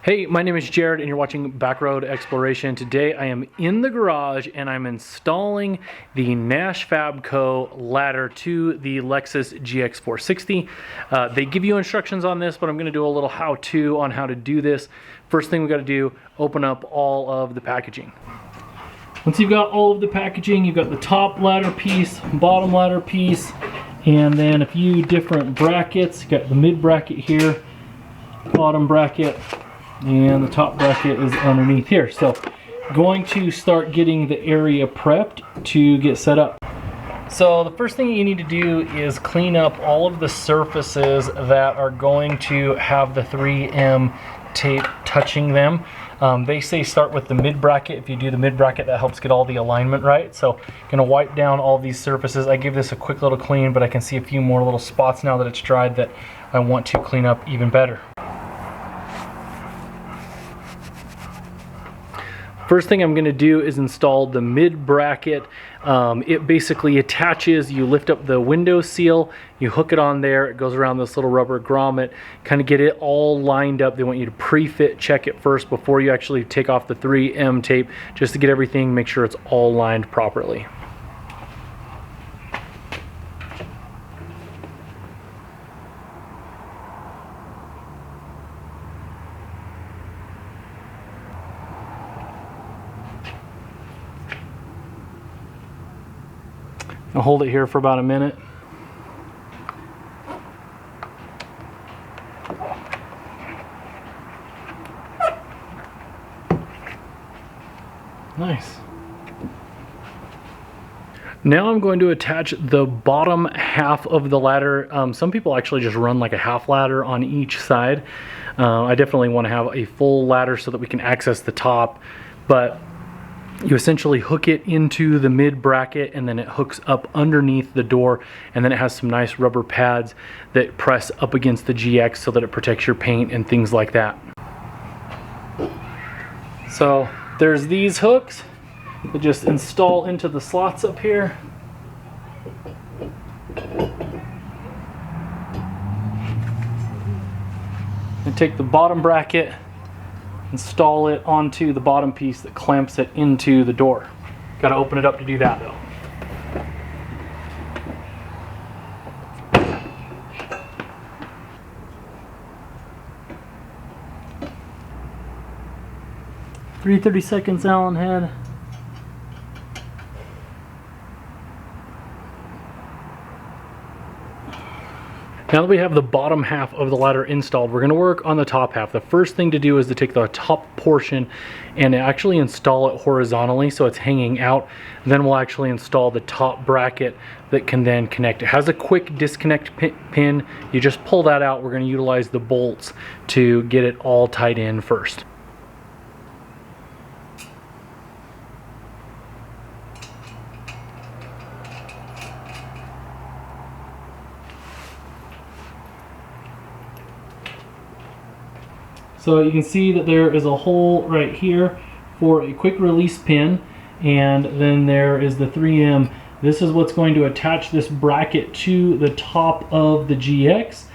Hey, my name is Jared and you're watching Backroad Exploration. Today I am in the garage and I'm installing the NashFabco Ladder to the Lexus GX460. They give you instructions on this, but I'm gonna do a little how-to on how to do this. First thing we gotta do, open up all of the packaging. Once you've got all of the packaging, you've got the top ladder piece, bottom ladder piece, and then a few different brackets. You got the mid bracket here, bottom bracket, and the top bracket is underneath here. So going to start getting the area prepped to get set up. So the first thing you need to do is clean up all of the surfaces that are going to have the 3M tape touching them. They say start with the mid bracket. If you do the mid bracket, that helps get all the alignment right. So gonna wipe down all these surfaces. I give this a quick little clean, but I can see a few more little spots now that it's dried that I want to clean up even better. First thing I'm going to do is install the mid bracket. It basically attaches, you lift up the window seal, you hook it on there, it goes around this little rubber grommet, kind of get it all lined up. They want you to pre-fit check it first before you actually take off the 3M tape, just to get everything, make sure it's all lined properly. I'll hold it here for about a minute. Nice. Now I'm going to attach the bottom half of the ladder. Some people actually just run like a half ladder on each side. I definitely want to have a full ladder so that we can access the top, but you essentially hook it into the mid bracket and then it hooks up underneath the door, and then it has some nice rubber pads that press up against the GX so that it protects your paint and things like that. So there's these hooks that just install into the slots up here. And take the bottom bracket, install it onto the bottom piece that clamps it into the door. Got to open it up to do that though. .3/32 Allen head. Now that we have the bottom half of the ladder installed, we're going to work on the top half. The first thing to do is to take the top portion and actually install it horizontally so it's hanging out. Then we'll actually install the top bracket that can then connect. It has a quick disconnect pin. You just pull that out. We're going to utilize the bolts to get it all tied in first. So you can see that there is a hole right here for a quick release pin, and then there is the 3M. This is what's going to attach this bracket to the top of the GX,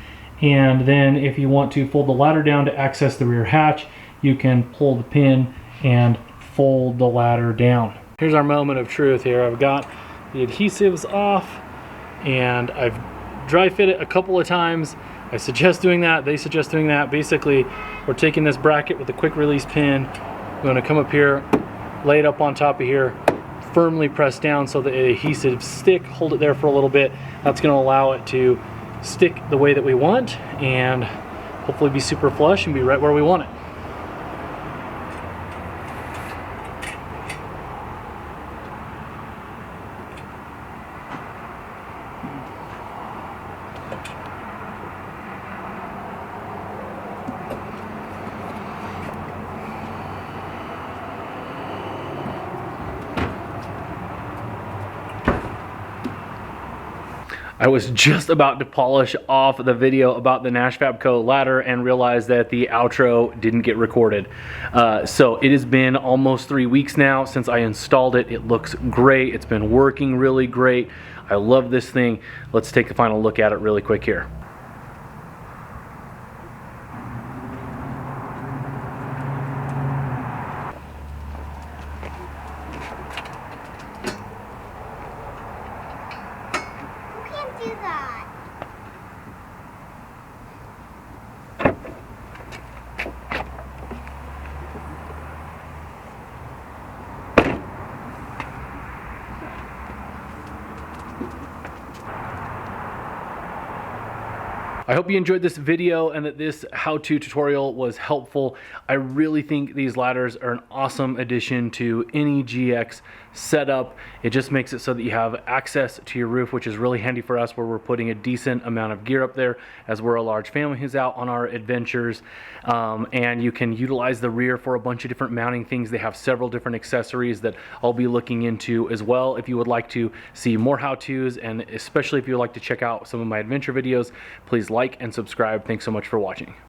and then if you want to fold the ladder down to access the rear hatch, you can pull the pin and fold the ladder down. Here's our moment of truth here. I've got the adhesives off and I've dry fit it a couple of times. I suggest doing that, they suggest doing that. Basically, we're taking this bracket with a quick release pin, we're gonna come up here, lay it up on top of here, firmly press down so the adhesive stick, hold it there for a little bit. That's gonna allow it to stick the way that we want and hopefully be super flush and be right where we want it. I was just about to polish off the video about the NashFabco Ladder and realized that the outro didn't get recorded. So it has been almost 3 weeks now since I installed it. It looks great. It's been working really great. I love this thing. Let's take a final look at it really quick here. I hope you enjoyed this video and that this how-to tutorial was helpful. I really think these ladders are an awesome addition to any GX setup. It just makes it so that you have access to your roof, which is really handy for us where we're putting a decent amount of gear up there as we're a large family who's out on our adventures. And you can utilize the rear for a bunch of different mounting things. They have several different accessories that I'll be looking into as well. If you would like to see more how-tos, and especially if you would like to check out some of my adventure videos, please like and subscribe. Thanks so much for watching.